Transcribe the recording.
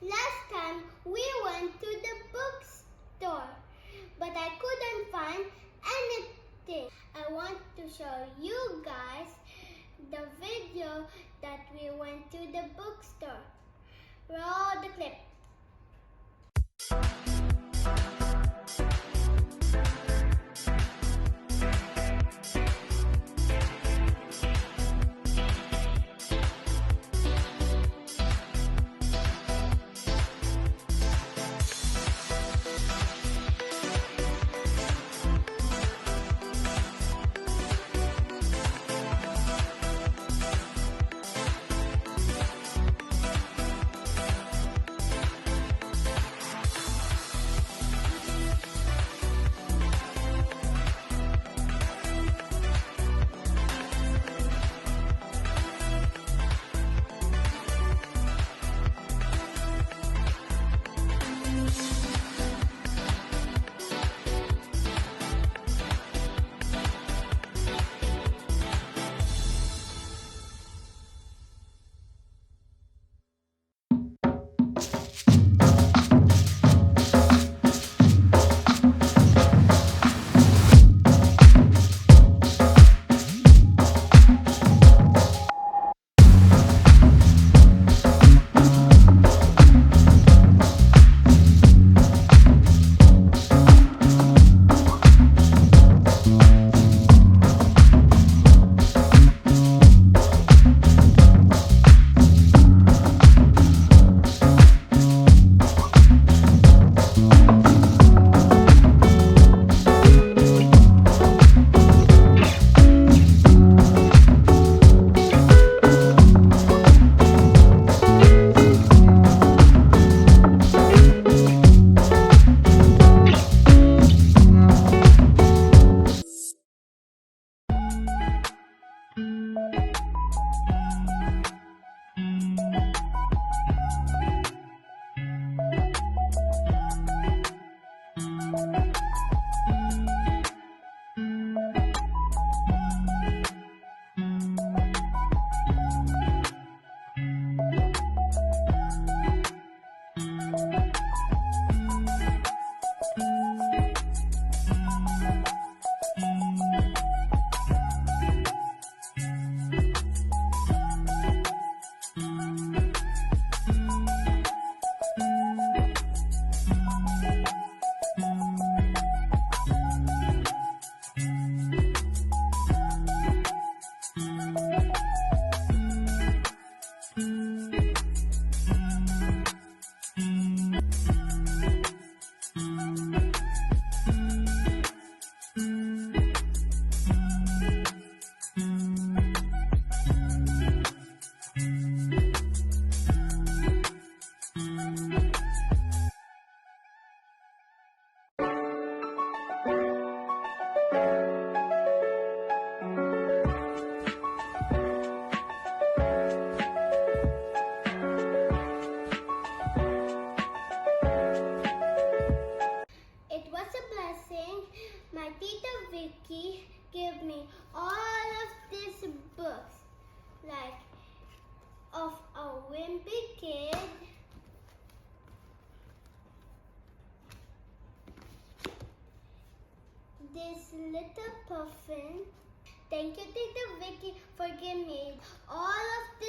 Last time we went to the bookstore, but I couldn't find anything. I want to show you guys the video that we went to the bookstore. Roll the clip. My Tita Vicky gave me all of these books, like of a wimpy kid, this little puffin. Thank you, Tita Vicky, for giving me all of